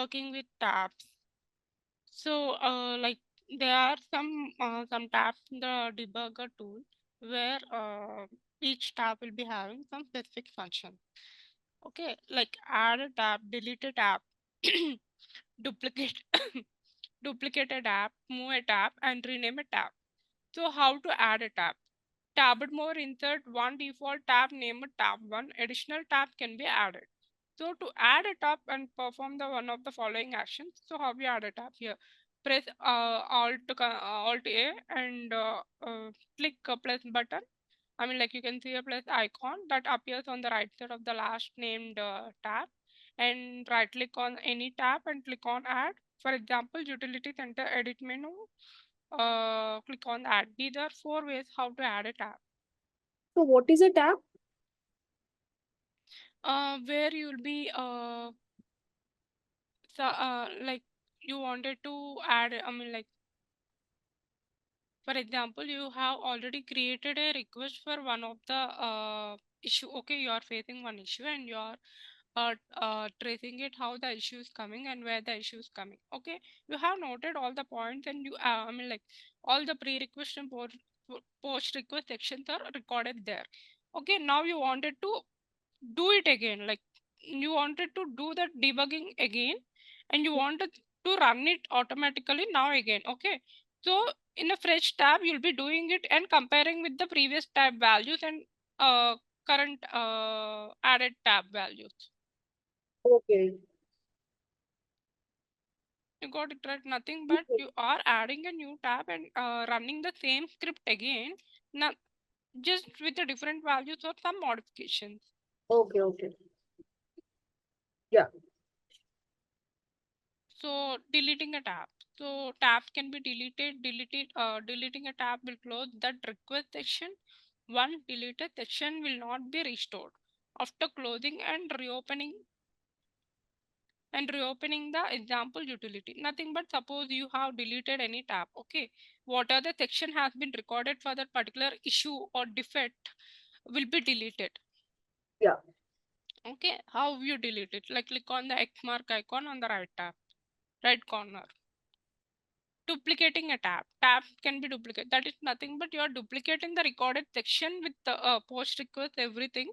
working with tabs. So, like there are some tabs in the debugger tool where each tab will be having some specific function. Okay, like add a tab, delete a tab, duplicate duplicate a tab, move a tab, and rename a tab. So, how to add a tab? Tabbed more, insert one default tab, name a tab one. Additional tab can be added. So to add a tab and perform the one of the following actions. So how we add a tab here? Press Alt A and click a plus button. I mean, like you can see a plus icon that appears on the right side of the last named tab, and right click on any tab and click on add. For example, utility center edit menu. Click on add. These are 4 ways how to add a tab. So what is a tab? Where you'll be like you wanted to add, I mean, like for example, you have already created a request for one of the issue. Okay, you are facing one issue and you are tracing it how the issue is coming and where the issue is coming. Okay, you have noted all the points and you I mean, like all the pre-request and post request sections are recorded there. Okay, now you wanted to do it again, like you wanted to do the debugging again and you wanted to run it automatically now again. Okay, so in a fresh tab you'll be doing it and comparing with the previous tab values and current added tab values. Okay. You got it right. Nothing but you are adding a new tab and running the same script again, now just with the different values or some modifications. Okay, okay. Yeah. So deleting a tab. So tabs can be deleted. Deleting a tab will close that request section. One deleted section will not be restored. After closing and reopening the example utility. Nothing but suppose you have deleted any tab. Okay, what other section has been recorded for that particular issue or defect will be deleted. Yeah. Okay, how you delete it? Like click on the X mark icon on the right corner. Duplicating a tab can be duplicated. That is nothing but you are duplicating the recorded section with the post request everything.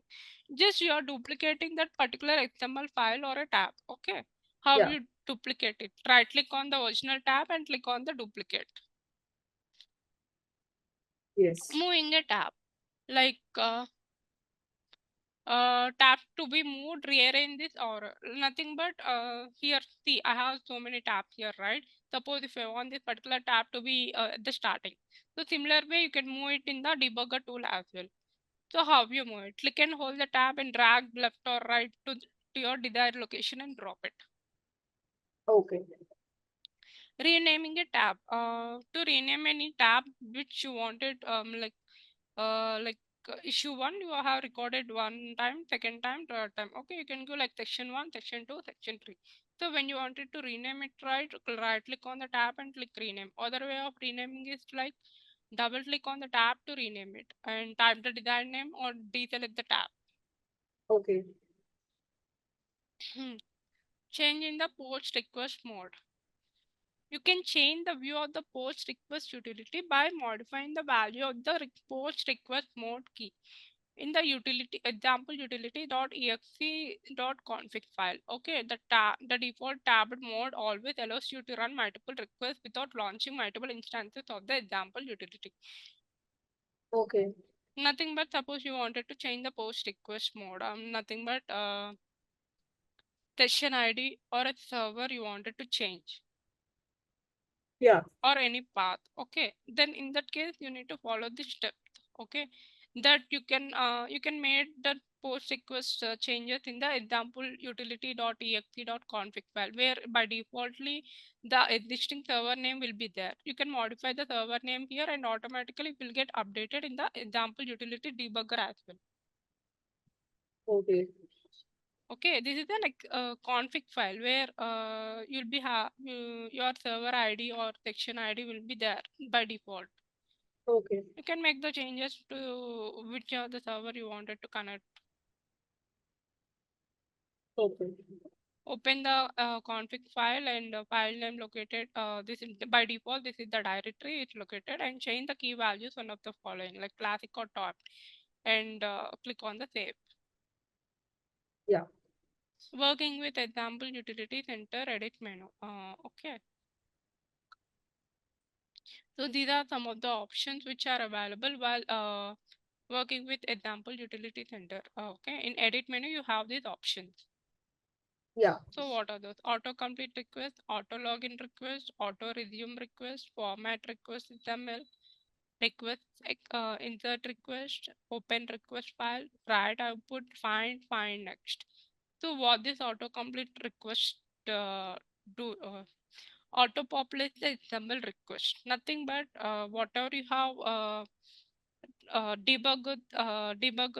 Just you are duplicating that particular XML file or a tab. Okay, how Yeah. you duplicate it? Right click on the original tab and click on the duplicate. Yes. Moving a tab, like tab to be moved, rearrange this or nothing but here see I have so many tabs here, right? Suppose if I want this particular tab to be at the starting, so similar way you can move it in the debugger tool as well. So how you move it? Click and hold the tab and drag left or right to your desired location and drop it. Okay. Renaming a tab, to rename any tab which you wanted, like issue one you have recorded one time, second time, third time. Okay, you can go like section 1, section 2, section 3. So when you wanted to rename it, right click on the tab and click rename. Other way of renaming is like double click on the tab to rename it and type the desired name or deselect the tab. Okay. Change in the post request mode. You can change the view of the post request utility by modifying the value of the post request mode key in the utility example utility.exe.config file. Okay, the default tabbed mode always allows you to run multiple requests without launching multiple instances of the example utility. Okay. Nothing but suppose you wanted to change the post request mode, nothing but session ID or a server you wanted to change Yeah. or any path. Okay, then in that case you need to follow this step. Okay, that you can make the post request changes in the example utility.exe.config file where by defaultly the existing server name will be there. You can modify the server name here and automatically it will get updated in the example utility debugger as well. Okay. Okay, this is a config file where you'll be your server ID or section ID will be there by default. Okay. You can make the changes to which the server you wanted to connect. Okay. Open the config file and file name located. This is by default, this is the directory it's located, and change the key values one of the following, like classic or top, and click on the save. Yeah. Working with example utility center edit menu. Okay. So these are some of the options which are available while working with example utility center. Okay. In edit menu, you have these options. Yeah. So what are those? Auto complete request, auto login request, auto resume request, format request XML, request insert request, open request file, write output, find next. So what this autocomplete request do? Auto populate the XML request. Nothing but whatever you have debug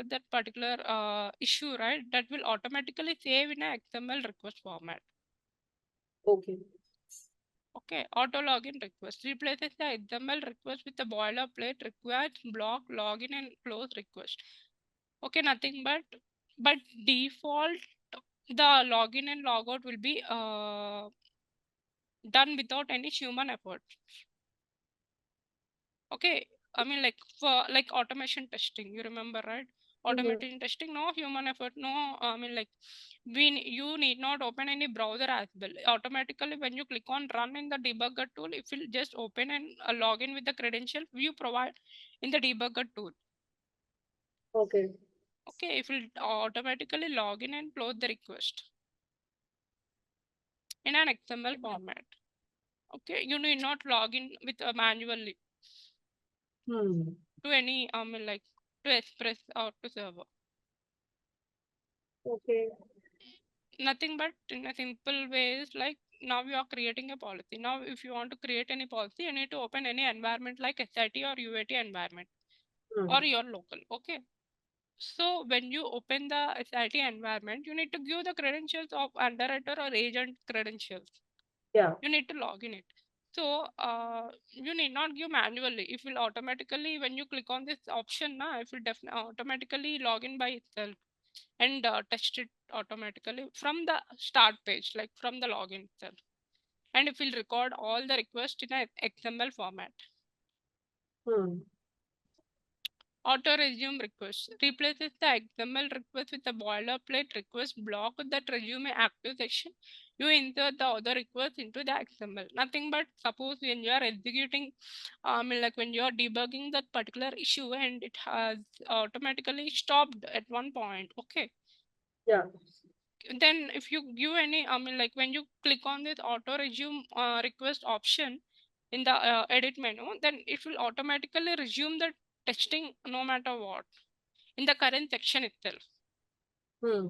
that particular issue, right? That will automatically save in a XML request format. Okay. Okay, auto login request replaces the XML request with the boilerplate request block login and close request. Okay, nothing but default the login and logout will be done without any human effort. Okay, I mean, like for like automation testing, you remember, right? Mm-hmm. Automation testing, no human effort, no, I mean, like you need not open any browser as well. Automatically, when you click on run in the debugger tool, it will just open and log in with the credential you provide in the debugger tool. Okay. Okay, it will automatically log in and close the request in an XML format. Okay, you need not log in with manually Hmm. to any, I mean, like to Express or to server. Okay. Nothing but in a simple way is like, now you are creating a policy. Now if you want to create any policy, you need to open any environment like SIT or UAT environment Hmm. or your local. Okay, so when you open the SIT environment, you need to give the credentials of underwriter or agent credentials. Yeah. You need to log in it. So you need not give manually. It will automatically, when you click on this option now, it will definitely automatically log in by itself and test it automatically from the start page, like from the login itself. And it will record all the requests in a XML format. Hmm. Auto resume request replaces the XML request with a boilerplate request block that resume active section. You insert the other request into the XML. Nothing but suppose when you are executing, like when you are debugging that particular issue and it has automatically stopped at one point. Okay, Yeah. then if you give any, I mean, like when you click on this auto resume request option in the edit menu, then it will automatically resume the testing no matter what in the current section itself. Hmm.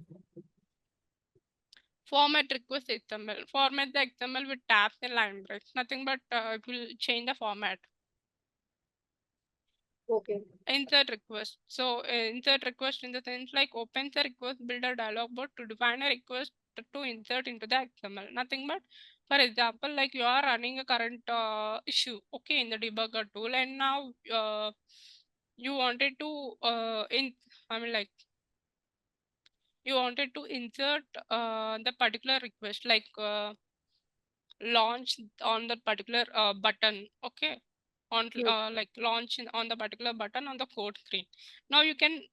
Format request XML. Format the XML with tabs and line breaks. Nothing but it will change the format. Okay. Insert request. So insert request in the sense like opens the request builder dialog box to define a request to insert into the XML. Nothing but, for example, like you are running a current issue, okay, in the debugger tool, and now you wanted to I mean, like you wanted to insert the particular request, like launch on that particular button, okay, on Hmm. like launch on the particular button on the code screen. Now you can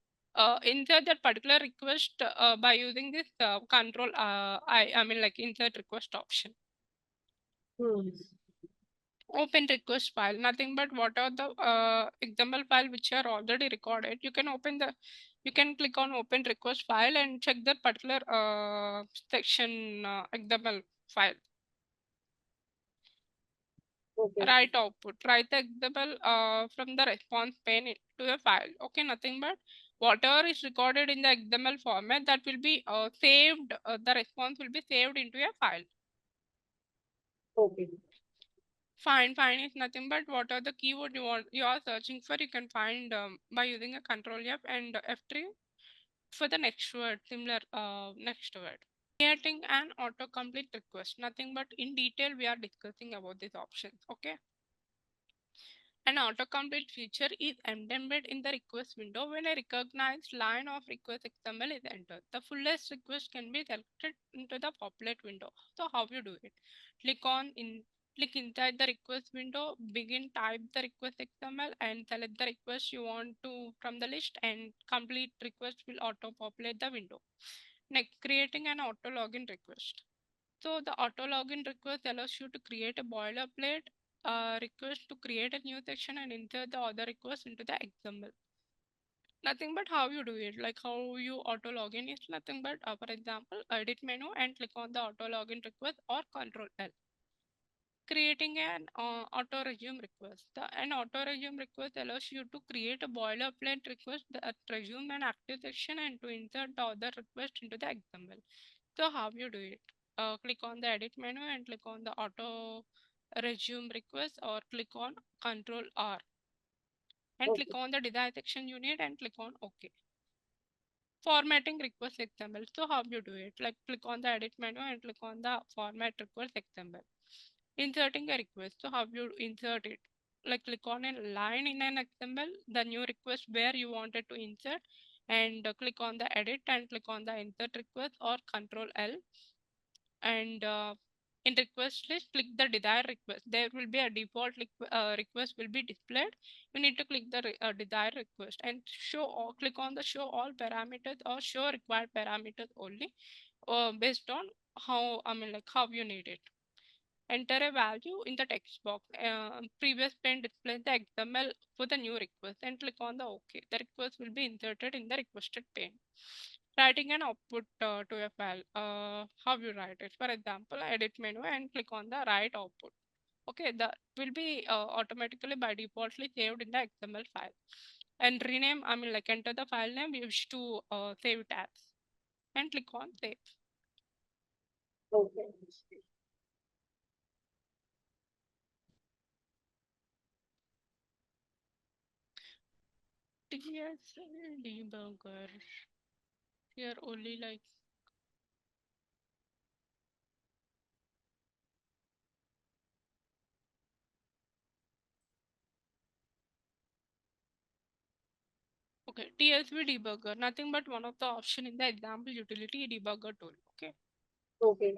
insert that particular request by using this control I mean, like insert request option. Hmm. Open request file, nothing but what are the XML file which are already recorded. You can open the, you can click on open request file and check that particular section XML file. Okay. Write output, write the XML from the response pane to a file. Okay, nothing but whatever is recorded in the XML format, that will be saved, the response will be saved into a file. Okay. Find is nothing but what are the keyword you are searching for. You can find by using a control F and F3 for the next word, similar next word. Creating an autocomplete request, nothing but in detail we are discussing about these options. Okay, An autocomplete feature is embedded in the request window when a recognized line of request XML is entered. The fullest request can be selected into the populate window. So how you do it? Click on in Click inside the request window, begin type the request XML and select the request you want to from the list, and complete request will auto populate the window. Next, creating an auto login request. So the auto login request allows you to create a boilerplate request to create a new section and insert the other request into the XML. Nothing but how you do it, like how you auto login is nothing but, for example, edit menu and click on the auto login request or Control L. Creating an auto resume request. An auto resume request allows you to create a boilerplate request that resume an active section and to insert the other request into the XML. So how you do it? Click on the edit menu and click on the auto resume request or click on Control R and click Okay. on the desired section unit and click on OK. Formatting request XML. So how you do it? Like click on the edit menu and click on the format request XML. Inserting a request. So how you insert it? Like click on a line in an XML, the new request where you wanted to insert, and click on the edit and click on the insert request or Control L, and in request list click the desired request. There will be a default request will be displayed. You need to click the desired request and show or click on the show all parameters or show required parameters only, based on how, like how you need it. Enter a value in the text box. Previous pane displays the XML for the new request and click on the OK. The request will be inserted in the requested pane. Writing an output to a file. How you write it? For example, edit menu and click on the write output. Okay, that will be automatically by defaultly saved in the XML file. And rename, like enter the file name you wish to save it as and click on save. Okay. TS debugger. Here only like okay, TSV debugger, nothing but one of the option in the example utility debugger tool. Okay, Okay.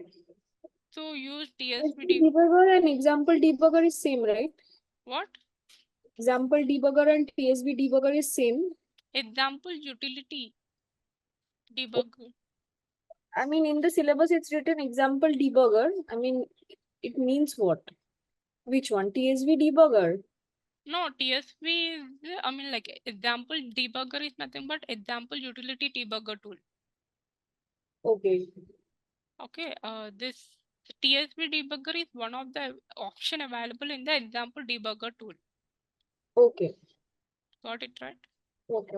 so use TSV TSP debugger and example debugger is same, right? what? Example debugger and TSB debugger is same. Example utility debugger. I mean, in the syllabus, it's written example debugger. I mean, it means what? Which one? TSV debugger. No, TSV is, like example debugger is nothing but example utility debugger tool. Okay. Okay, this TSV debugger is one of the option available in the example debugger tool. Okay. Got it right? Okay.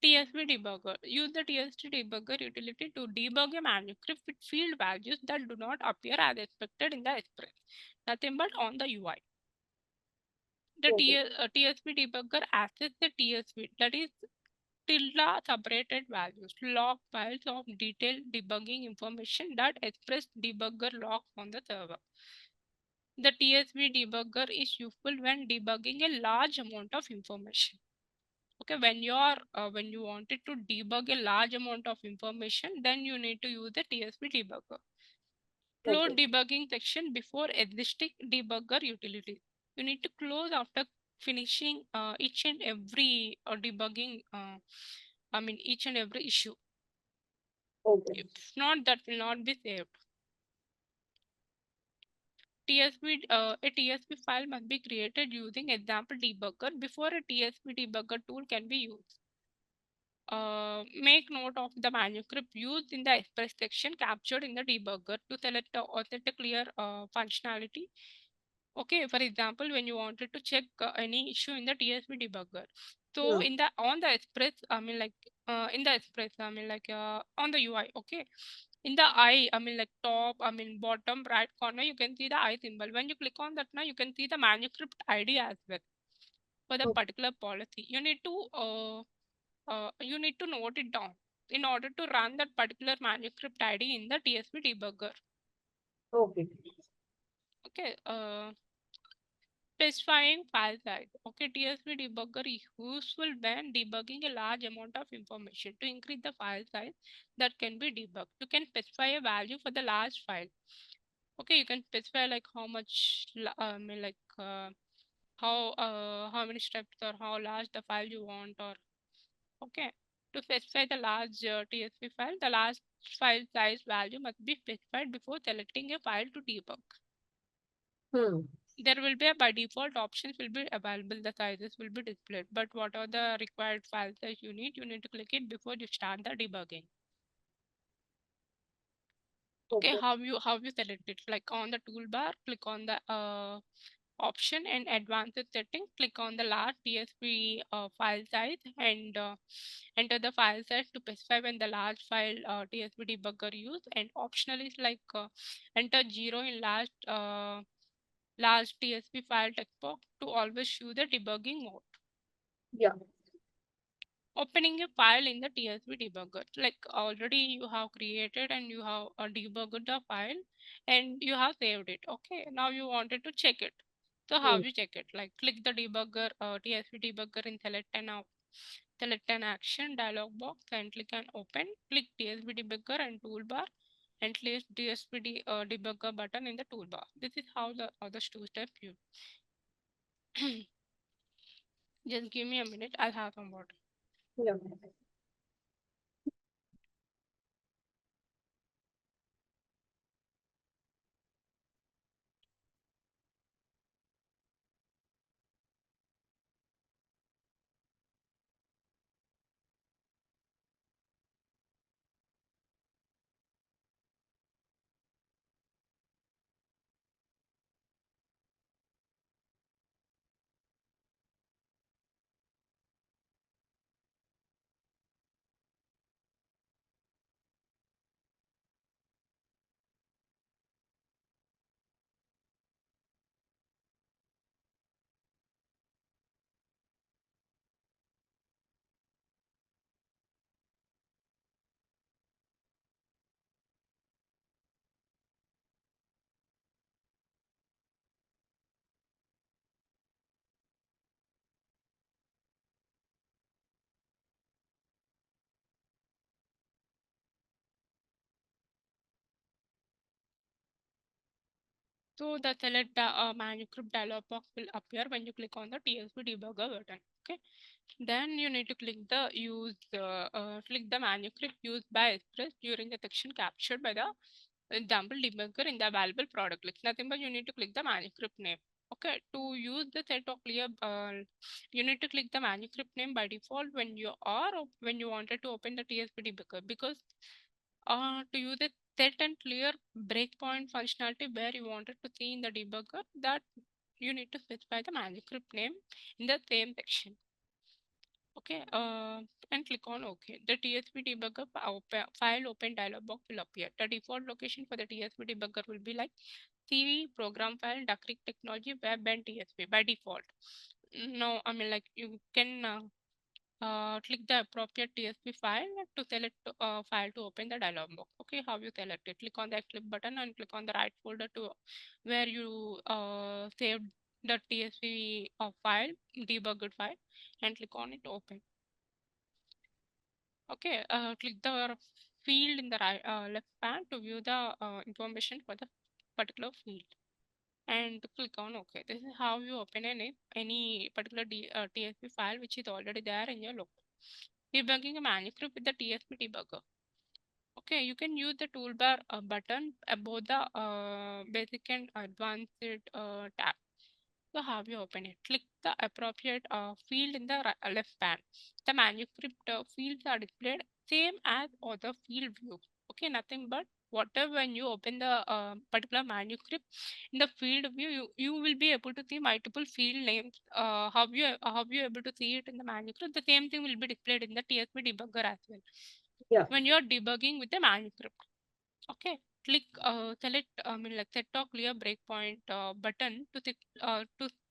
TSV debugger. Use the TSV debugger utility to debug a manuscript with field values that do not appear as expected in the Express. Nothing but on the UI. The Okay. TSV debugger accesses the TSV, that is tilde separated values, log files of detailed debugging information that Express debugger logs on the server. The TSV debugger is useful when debugging a large amount of information. Okay, when you wanted to debug a large amount of information, then you need to use the TSP debugger. Close Okay. debugging section before existing debugger utilities. You need to close after finishing each and every debugging, each and every issue. Okay. If not, that will not be saved. A TSP file must be created using example debugger before a TSP debugger tool can be used. Make note of the manuscript used in the express section captured in the debugger to select the authentic clear functionality. Okay, for example, when you wanted to check any issue in the TSP debugger, so Yeah. in the on the express, in the express, on the UI, okay, in the like top, bottom right corner, you can see the I symbol. When you click on that, now you can see the manuscript ID as well for the Okay. particular policy. You need to note it down in order to run that particular manuscript ID in the TSP debugger. Okay. Okay. Specifying file size. Okay, TSP debugger is useful when debugging a large amount of information. To increase the file size that can be debugged, you can specify a value for the large file. Okay, you can specify like how much, how many steps or how large the file you want, or okay. To specify the large TSP file, the large file size value must be specified before selecting a file to debug. Hmm. There will be a by default options will be available, the sizes will be displayed, but what are the required file size you need to click it before you start the debugging. Okay, Okay. how you select it, like on the toolbar, click on the option and advanced setting, click on the last tsp file size and enter the file size to specify when the large file tsp debugger use, and optional is like enter 0 in large tsp file text box to always show the debugging mode. Yeah. Opening a file in the TSP debugger. Like already you have created and you have debugged the file and you have saved it. Okay, now you wanted to check it. So how Hmm. you check it? Like click the debugger, TSP debugger and select an action dialog box and click on open. Click TSP debugger and toolbar and place debugger button in the toolbar. This is how the other two steps you. Just give me a minute. I'll have some water. Yeah. So the select manuscript dialog box will appear when you click on the TSP debugger button. Okay. Then you need to click the manuscript used by Express during the section captured by the example debugger in the available product list. Nothing but you need to click the manuscript name. Okay. To use the set of clear, you need to click the manuscript name by default when you wanted to open the TSP debugger, because to use a set and clear breakpoint functionality where you wanted to see in the debugger, that you need to specify the manuscript name in the same section. Okay, and click on OK. The TSP debugger file open dialog box will appear. The default location for the TSP debugger will be like CV program file, Duck Creek Technology, Web, and TSP by default. No, I mean like you can click the appropriate TSP file to select file to open the dialog box. Okay, how you select it? Click on the click button and click on the right folder to where you saved the TSP file, debugged file, and click on it open. Okay, click the field in the left panel to view the information for the particular field and click on OK. This is how you open any particular TSP file which is already there in your local. Debugging a manuscript with the TSP debugger. Okay, you can use the toolbar button above the basic and advanced tab. So how you open it? Click the appropriate field in the left panel. The manuscript fields are displayed same as other field view. Okay, nothing but whatever when you open the particular manuscript in the field view, you will be able to see multiple field names. How you able to see it in the manuscript? The same thing will be displayed in the TSP debugger as well. Yeah. When you are debugging with the manuscript. Okay, click select like set or clear breakpoint button to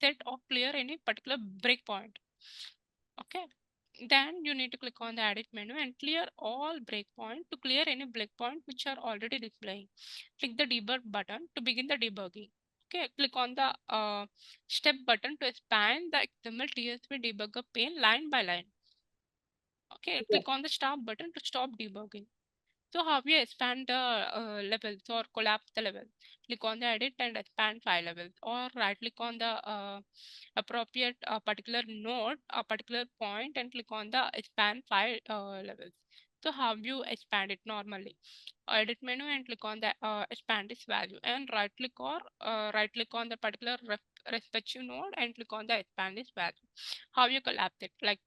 set or clear any particular breakpoint. Okay, Then you need to click on the edit menu and clear all breakpoint to clear any breakpoint which are already displaying. Click the debug button to begin the debugging. Okay, click on the step button to expand the XML TSP debugger pane line by line. Okay, Yeah. click on the stop button to stop debugging. So how you expand the levels or collapse the levels? Click on the edit and expand file levels, or right click on the appropriate particular node, a particular point, and click on the expand file levels. So how you expand it normally? Edit menu and click on the expand this value, and right click on the particular respective node and click on the expand this value. How you collapse it? Like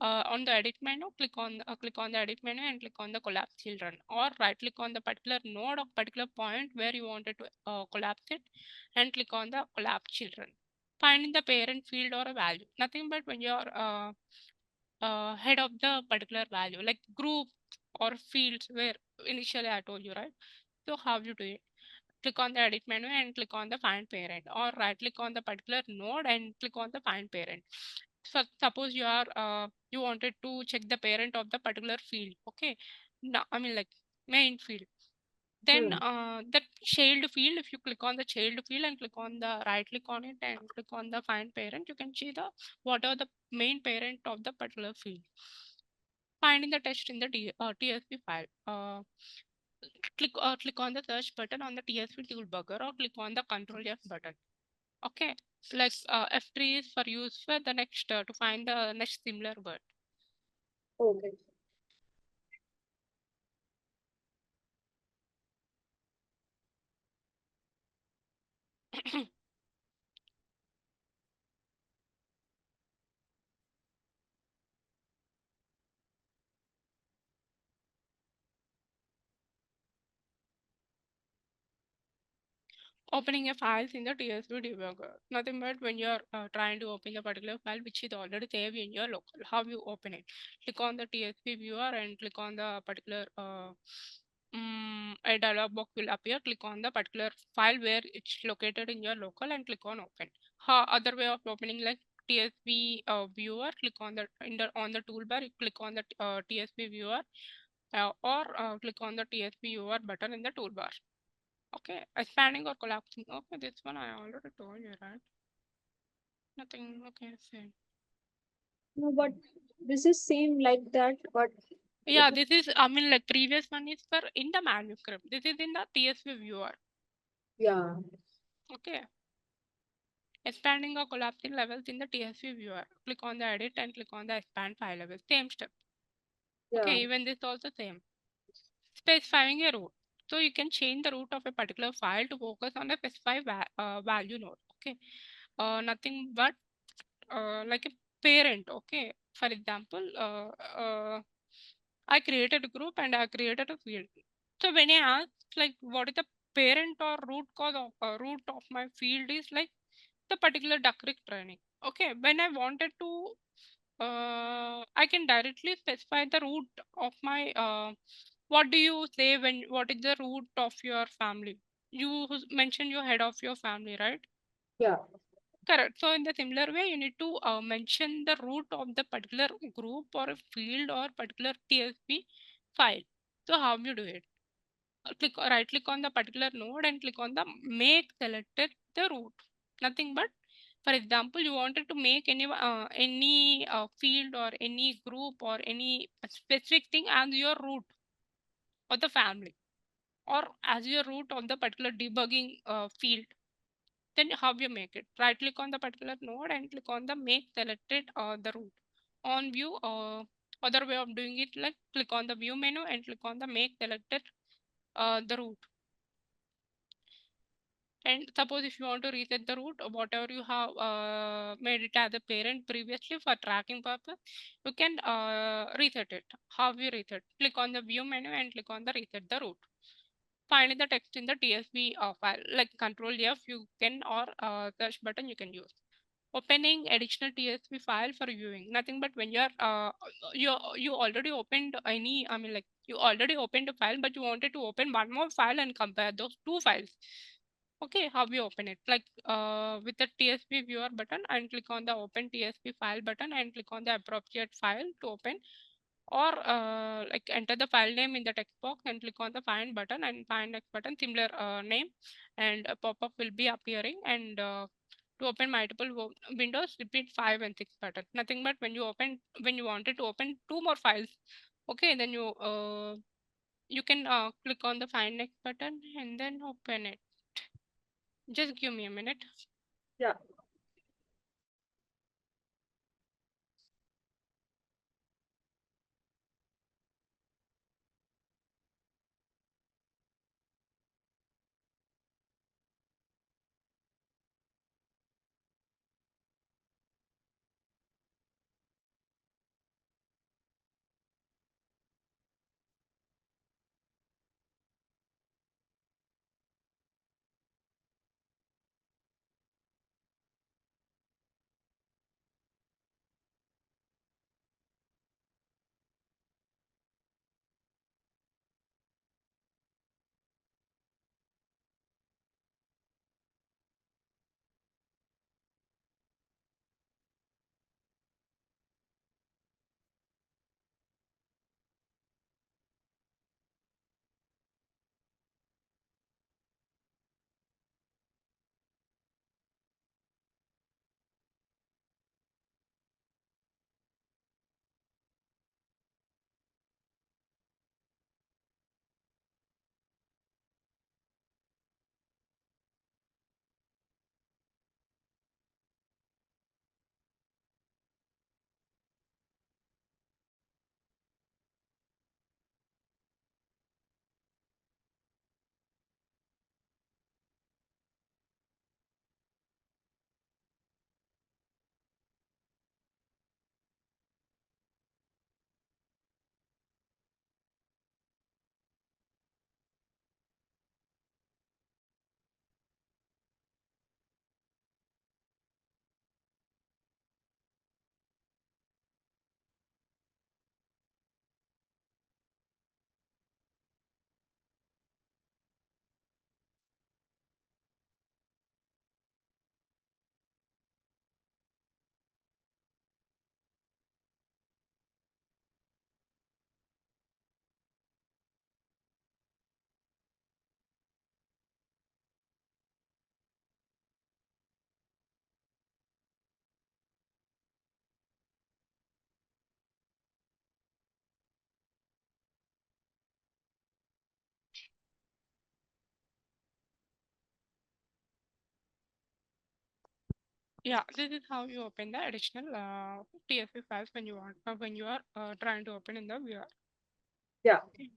on the edit menu, click on the edit menu and click on the collapse children, or right click on the particular node or particular point where you wanted to collapse it and click on the collapse children. Finding the parent field or a value, nothing but when you're head of the particular value, like group or fields where initially I told you, right? So how you do it? Click on the edit menu and click on the find parent, or right click on the particular node and click on the find parent. So suppose you are you wanted to check the parent of the particular field. Okay, no, I mean like main field. Then Hmm. that child field, if you click on the child field and click on the right click on it and click on the find parent, you can see the what are the main parent of the particular field. Finding the text in the TSP file. Click on the search button on the TSP toolbar, or click on the Control F button. Okay, like F3 is for use for the next to find the next similar word. Okay. Opening a files in the TSP debugger. Nothing but when you're trying to open a particular file which is already saved in your local. How you open it? Click on the TSP viewer and click on the particular a dialog box will appear. Click on the particular file where it's located in your local and click on open. Other way of opening, like TSP viewer, click on the on the toolbar, you click on the TSP viewer, or click on the TSP viewer button in the toolbar. Okay, expanding or collapsing. Okay, this one I already told you, right? Nothing. Okay, same. No, but this is same like that, but it Yeah, this is, I mean, like previous one is for in the manuscript. This is in the TSV viewer. yeah, Okay, expanding or collapsing levels in the TSV viewer. Click on the edit and click on the expand file level. Same step. yeah, Okay, even this also same. Specifying a root. So you can change the root of a particular file to focus on a specified value node. Okay, nothing but like a parent. Okay, for example, I created a group and I created a field. So when I ask like what is the parent or root cause of root of my field is like the particular duck creek training. Okay, when I wanted to I can directly specify the root of my what do you say when what is the root of your family? You mentioned your head of your family, right? yeah. Correct. So in the similar way, you need to mention the root of the particular group or a field or particular TSP file. So how you do it? Right click on the particular node and click on the make selected the root. Nothing but, for example, you wanted to make any field or any group or any specific thing as your root of the family, or as your root of the particular debugging field. Then how you make it? Right click on the particular node and click on the make selected the root. On view, other way of doing it, like click on the view menu and click on the make selected the root. And suppose if you want to reset the root, whatever you have made it as a parent previously for tracking purpose, you can reset it. How you reset? Click on the view menu and click on the reset the root. Find the text in the TSV file, like Control F you can, or search button you can use. Opening additional TSV file for viewing. Nothing but when you're you already opened any, I mean like you already opened a file, but you wanted to open one more file and compare those two files. Okay, how we open it? Like with the TSP viewer button, and click on the open TSP file button and click on the appropriate file to open, or like enter the file name in the text box and click on the find button and find next button, similar name, and a pop-up will be appearing. And to open multiple windows, repeat 5 and 6 button. Nothing but when you wanted to open two more files, okay, then you can click on the find next button and then open it. Just give me a minute. Yeah. Yeah, this is how you open the additional TSP files when you want when you are trying to open in the viewer. Yeah. Okay.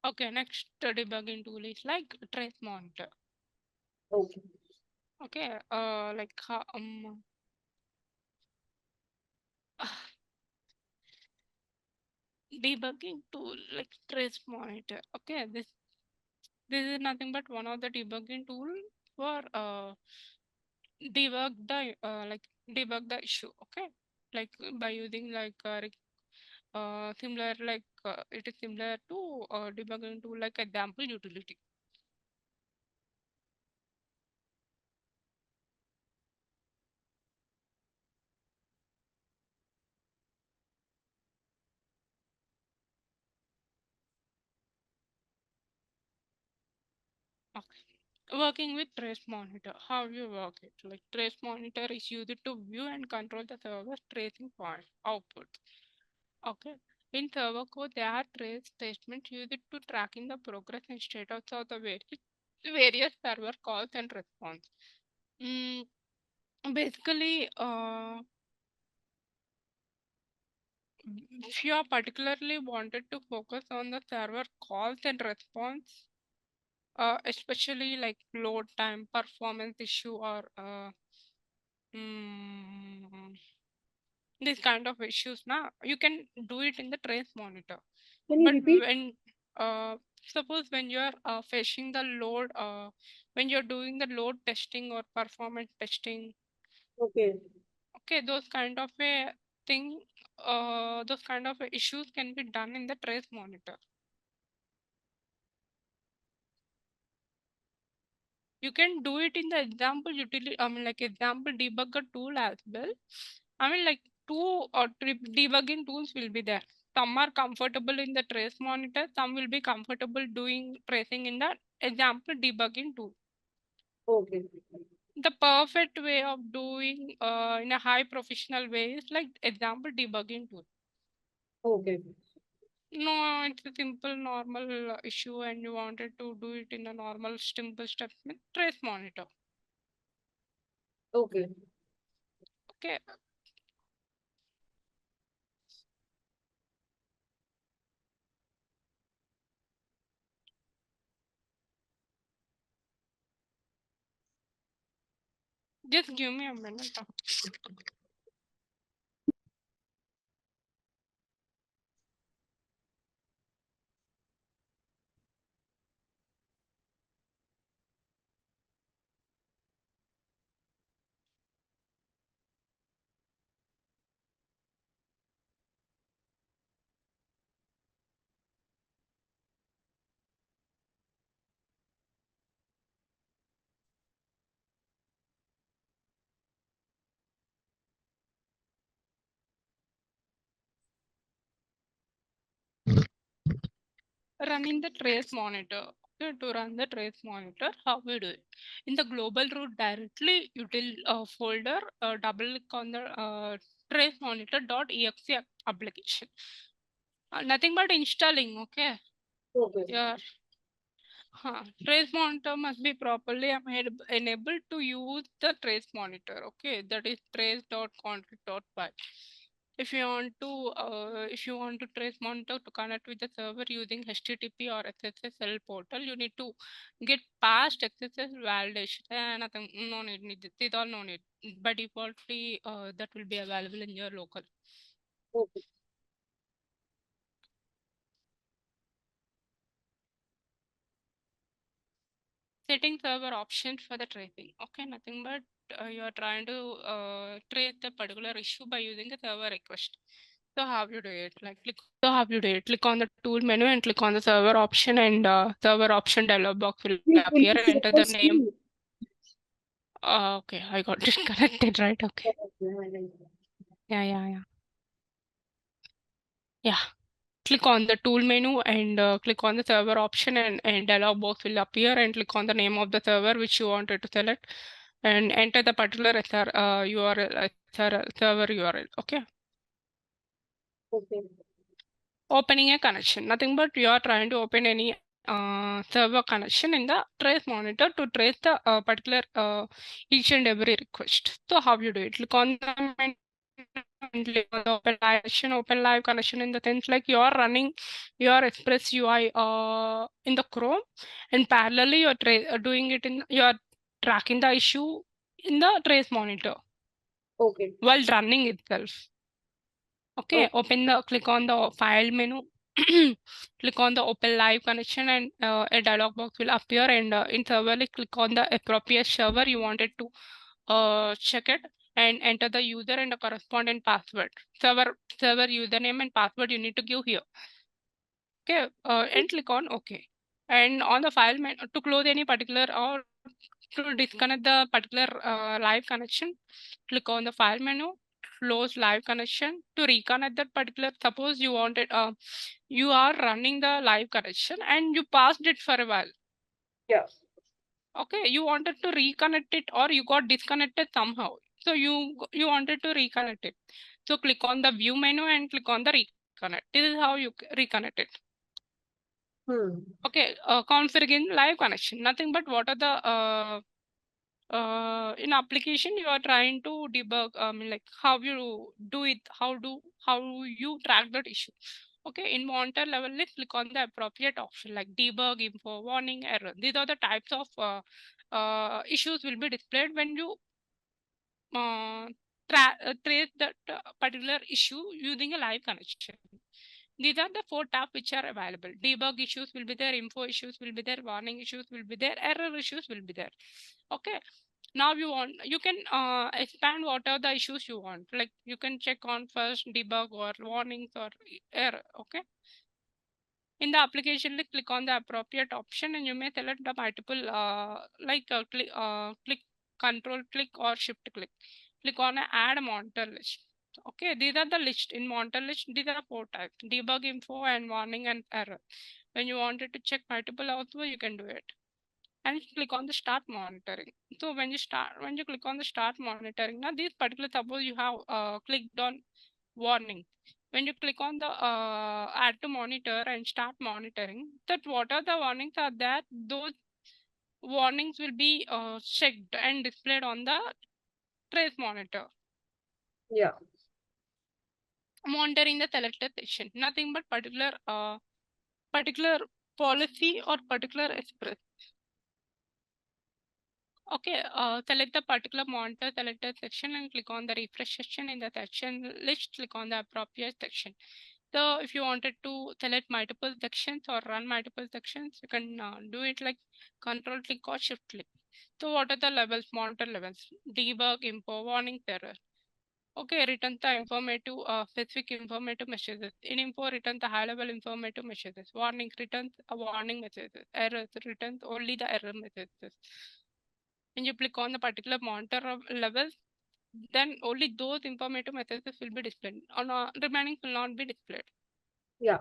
Okay, next debugging tool is like trace monitor. Okay. Okay, like debugging tool like trace monitor. Okay, this is nothing but one of the debugging tool for debug the issue. Okay, like by using like similar like it is similar to debugging tool like example utility. Okay. Working with trace monitor, how you work it? Like trace monitor is used to view and control the server's tracing point output. Okay. In server code, there are trace statements used to tracking the progress and status of the various server calls and response. Mm, basically, if you are particularly wanted to focus on the server calls and response, especially like load time, performance issue, or mm, this kind of issues. Now you can do it in the trace monitor. Can you But repeat? when suppose when you're facing the load, when you're doing the load testing or performance testing, Okay. okay, those kind of a thing, those kind of issues can be done in the trace monitor. You can do it in the example utility, I mean, like example debugger tool as well. I mean, like two or three debugging tools will be there. Some are comfortable in the trace monitor, some will be comfortable doing tracing in the example debugging tool. Okay. The perfect way of doing in a high professional way is like example debugging tool. Okay. No, it's a simple normal issue and you wanted to do it in a normal simple steps with trace monitor. Okay. Okay, just give me a minute. Running the trace monitor. Okay, to run the trace monitor, how we do it? In the global root directly, util folder, double click on the trace monitor.exe application. Nothing but installing, okay? Okay. Your trace monitor must be properly enabled to use the trace monitor. Okay, that is trace.config.py. If you want to trace monitor to connect with the server using HTTP or SSL portal, you need to get past SSL validation. Nothing, no need. These all no need. By defaultly, that will be available in your local. Okay. Setting server options for the tracing. Okay, nothing but you are trying to trace the particular issue by using a server request. So how you do it? Click on the tool menu and click on the server option, and server option dialog box will It will appear be and enter the syllabus name. too. Okay, I got it connected, right? Okay. Yeah. Yeah. Click on the tool menu and click on the server option, and dialog box will appear, and click on the name of the server which you wanted to select and enter the particular URL, server URL. Okay. Okay. Opening a connection. Nothing but you are trying to open any server connection in the trace monitor to trace the particular each and every request. So how you do it? Click on the menu and click on the open live connection in the sense like you are running your Express UI in the Chrome, and parallelly you are doing it in, you are tracking the issue in the trace monitor Okay. while running itself. Okay, Okay. click on the file menu, click on the open live connection, and a dialog box will appear, and in serverly click on the appropriate server you wanted to check it, and enter the user and the corresponding password. Server username and password you need to give here. Okay, and click on OK. And on the file menu to close any particular or to disconnect the particular live connection, click on the file menu, close live connection. To reconnect that particular, suppose you wanted, you are running the live connection and you passed it for a while. Yeah. Okay, you wanted to reconnect it or you got disconnected somehow. So you wanted to reconnect it. So click on the view menu and click on the reconnect. This is how you reconnect it. Hmm. Okay, configuring live connection. Nothing but what are the in application you are trying to debug, like how you do it, how you track that issue. Okay, in monitor level, let's click on the appropriate option like debug, info, warning, error. These are the types of issues will be displayed when you uh, trace that particular issue using a live connection. These are the 4 tabs which are available. Debug issues will be there, info issues will be there, warning issues will be there, error issues will be there. Okay. Now you can expand what are the issues you want. Like you can check on first debug or warnings or error. Okay. In the application, click on the appropriate option and you may select the multiple click control click or shift click. Click on add monitor list. Okay, these are the list in monitor list. These are 4 types: debug, info, and warning and error. When you wanted to check multiple also, you can do it. And click on the start monitoring. So when you click on the start monitoring, now these particular, suppose you have clicked on warning. When you click on the add to monitor and start monitoring, that what are the warnings are there, those warnings will be checked and displayed on the trace monitor. Yeah. Monitoring the selected section, nothing but particular policy or particular express. Okay, select the particular monitor selected section and click on the refresh section. In the section list, click on the appropriate section. So if you wanted to select multiple sections or run multiple sections, you can do it like control click or shift click. So what are the levels, monitor levels? Debug, info, warning, error. Okay, return the informative, specific informative messages. In info, return the high level informative messages. Warning, returns a warning messages. Errors, returns only the error messages. When you click on the particular monitor level, then only those informative messages will be displayed. On remaining will not be displayed. Yeah.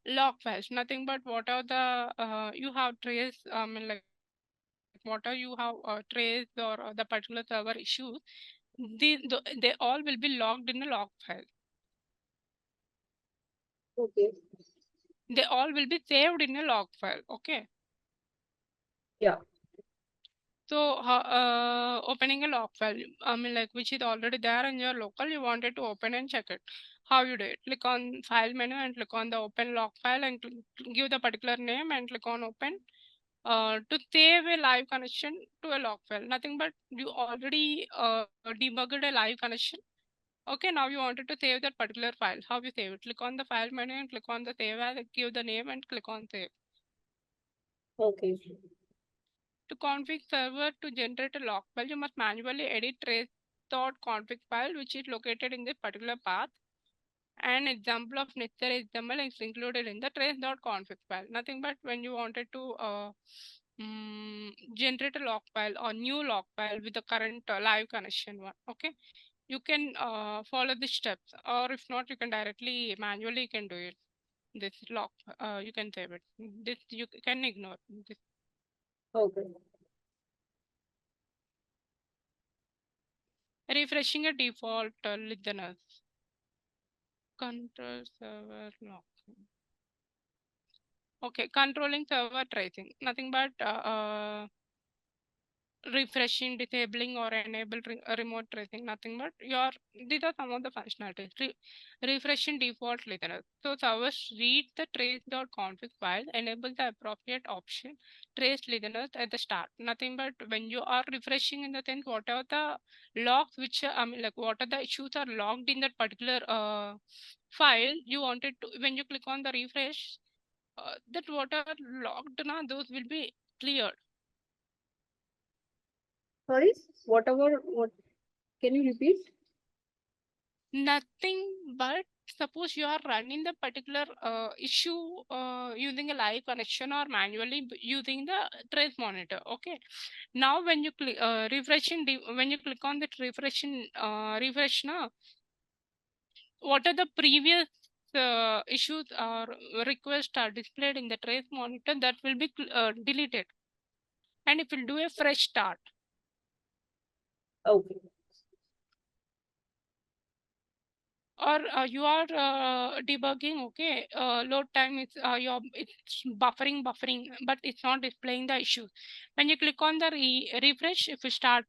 Log files, nothing but what are the you have traced, like what are you have traced or the particular server issues. They all will be logged in a log file. Okay. They all will be saved in a log file. Okay. Yeah. So opening a log file, like which is already there in your local, you wanted to open and check it. How you do it? Click on file menu and click on the open log file and give the particular name and click on open. To save a live connection to a log file, nothing but you already debugged a live connection. Okay, now you wanted to save that particular file. How you save it? Click on the file menu and click on the save as, give the name and click on save. Okay. To config server to generate a log file, you must manually edit trace.config file, which is located in this particular path. An example of necessary XML is included in the trace.config file. Nothing but when you wanted to generate a log file or new log file with the current live connection one. Okay, you can follow the steps, or if not, you can directly manually can do it. This log, you can save it. This you can ignore. This Okay. refreshing a default listeners. Control server lock. Okay, controlling server tracing. Nothing but refreshing, disabling, or enable remote tracing. Nothing but these are some of the functionalities. Refreshing default listeners. So servers read the trace.config file, enable the appropriate option, trace listeners at the start. Nothing but when you are refreshing, in the sense what are the logs which like what are the issues are logged in that particular file you wanted to, when you click on the refresh, that what are logged now, those will be cleared. Sorry, whatever, what, can you repeat? Nothing but suppose you are running the particular issue using a live connection or manually using the trace monitor. Okay, now when you click when you click on the refresh now, what are the previous issues or requests are displayed in the trace monitor, that will be deleted, and it will do a fresh start. Okay. or you are debugging, okay, load time is it's buffering, but it's not displaying the issue. When you click on the refresh, if you start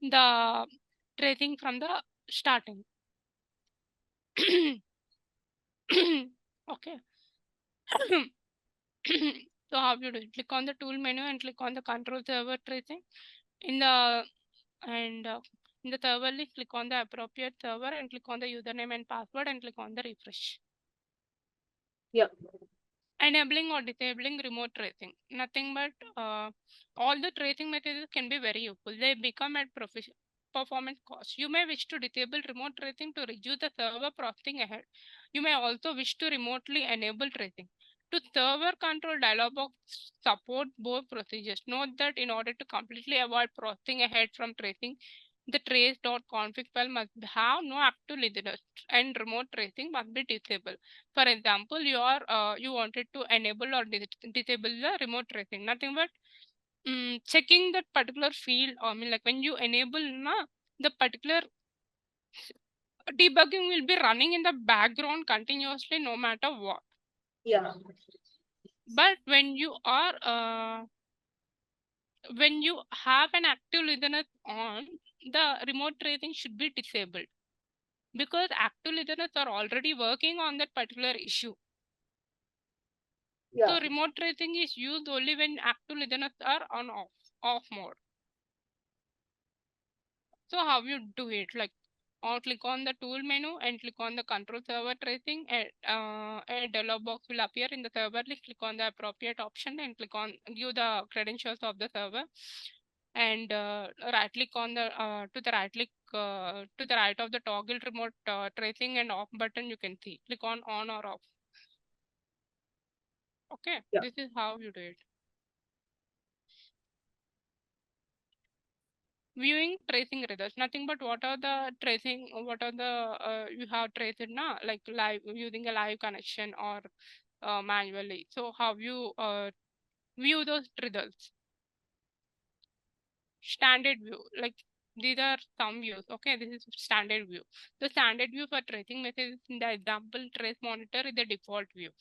the tracing from the starting. Okay. So how you do it? Click on the tool menu and click on the control server tracing. In the and in the server list, click on the appropriate server and click on the username and password and click on the refresh. Yeah. Enabling or disabling remote tracing. Nothing but all the tracing methods can be very useful. They become at performance cost. You may wish to disable remote tracing to reduce the server processing ahead. You may also wish to remotely enable tracing. To server control dialog box support both procedures. Note that in order to completely avoid processing ahead from tracing, the trace.config file must have no active listeners and remote tracing must be disabled. For example, you wanted to enable or disable the remote tracing. Nothing but checking that particular field. I mean, like when you enable the particular debugging will be running in the background continuously, no matter what. Yeah. But when you have an active listener on, the remote tracing should be disabled because active listeners are already working on that particular issue. Yeah. So remote tracing is used only when active listeners are on off mode. So how you do it? Like, or click on the tool menu and click on the control server tracing. A dialog box will appear in the server list. Click on the appropriate option and click on give the credentials of the server. And right click on the to the right click to the right of the toggle remote tracing and off button. You can see. Click on or off. Okay, Yeah. this is how you do it. Viewing tracing results, nothing but what are the tracing, what are the you have traced now, like live using a live connection or manually. So how you view those results? Standard view, like these are some views. Okay, this is standard view. The standard view for tracing messages in the example trace monitor is the default view.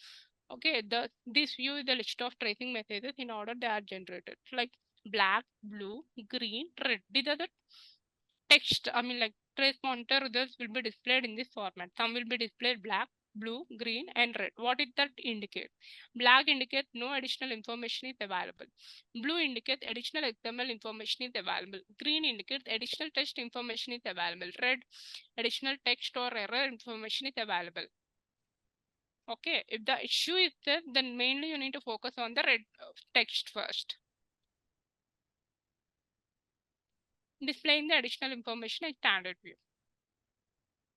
Okay, this view is the list of tracing messages in order they are generated, like black, blue, green, red. These are the text, I mean, like trace monitor results will be displayed in this format. Some will be displayed black, blue, green, and red. What did that indicate? Black indicates no additional information is available. Blue indicates additional XML information is available. Green indicates additional text information is available. Red, additional text or error information is available. Okay, if the issue is there, then mainly you need to focus on the red text first. Displaying the additional information is standard view.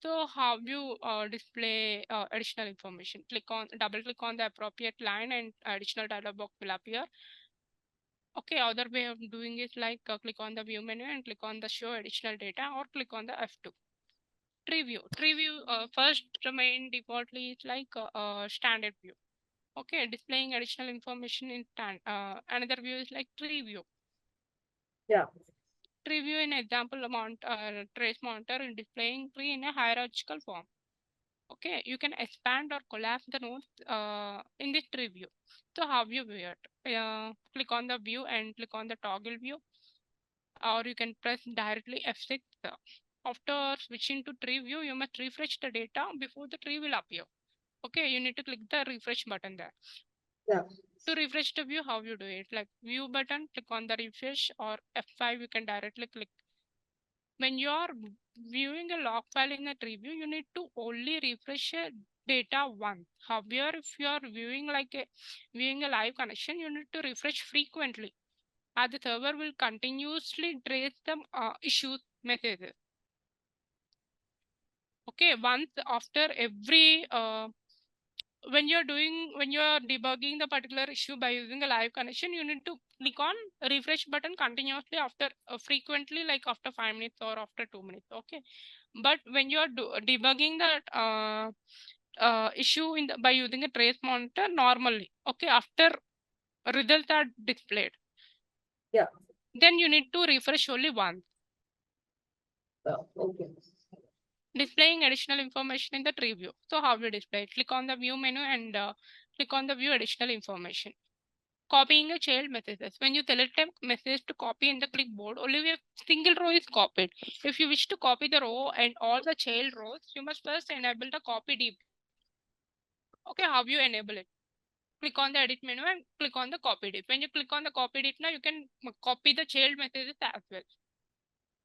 So how you display additional information? Double click on the appropriate line and additional dialog box will appear. Okay, other way of doing is like click on the view menu and click on the show additional data or click on the F2. Tree view. Tree view first main defaultly is like standard view. Okay, displaying additional information in another view is like tree view. Yeah. Tree view in example amount trace monitor in displaying tree in a hierarchical form. Okay, you can expand or collapse the nodes in this tree view. So how you view it? Click on the view and click on the toggle view, or you can press directly F6. After switching to tree view, you must refresh the data before the tree will appear. Okay, you need to click the refresh button there. Yeah. To refresh the view, how you do it? Like view button, click on the refresh, or F5, you can directly click. When you are viewing a log file in a tree view, you need to only refresh data once. However, if you are viewing a live connection, you need to refresh frequently, as the server will continuously trace the issues messages. Okay, once after every when you're debugging the particular issue by using a live connection, you need to click on refresh button continuously after frequently, like after 5 minutes or after 2 minutes. Okay, but when you're debugging that issue by using a trace monitor normally, okay, after results are displayed, Yeah. then you need to refresh only once. Okay. Displaying additional information in the tree view. So how we display it? Click on the view menu and click on the view additional information. Copying a child messages. When you select a message to copy in the clipboard, only a single row is copied. If you wish to copy the row and all the child rows, you must first enable the copy deep. Okay, how you enable it? Click on the edit menu and click on the copy diff. When you click on the copy diff, now you can copy the child messages as well,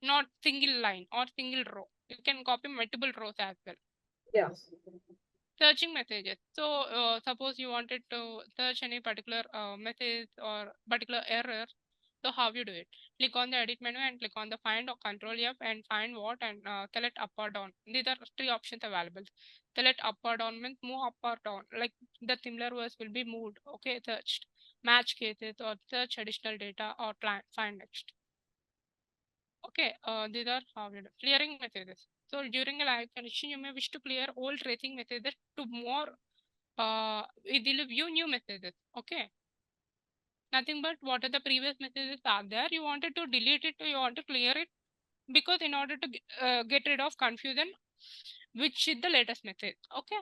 not single line or single row. You can copy multiple rows as well. Yeah. Searching messages. So suppose you wanted to search any particular message or particular error. So how you do it? Click on the edit menu and click on the find or control F and find what and select up or down. These are three options available. Select up or down means move up or down. Like the similar words will be moved. Okay, searched. Match cases or search additional data or find next. Okay, these are how you do. Clearing messages. So during a live connection, you may wish to clear all tracing messages to more. It will view new messages. Okay, nothing but what are the previous messages are there. You wanted to delete it, or you want to clear it because in order to get rid of confusion, which is the latest message. Okay,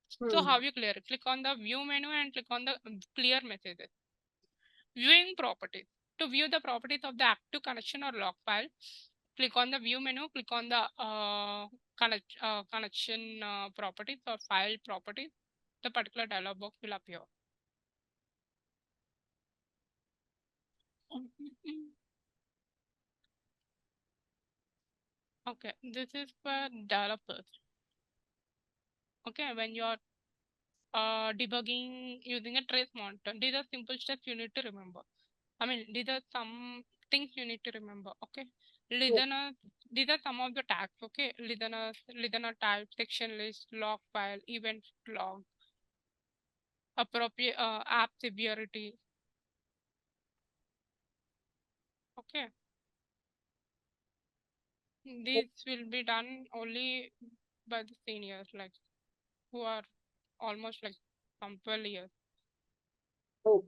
so Hmm. how you clear it? Click on the view menu and click on the clear messages. Viewing properties. To view the properties of the active connection or log file, click on the view menu, click on the connection properties or file properties. The particular dialog box will appear. Okay, this is for developers. Okay, when you're debugging using a trace monitor, these are simple steps you need to remember. I mean, these are some things you need to remember. Okay, Yeah. listener, these are some of the tags. Okay, listener type, section list, log file, event log, appropriate app severity. Okay, this will be done only by the seniors, like who are almost like from 12 years. Oh.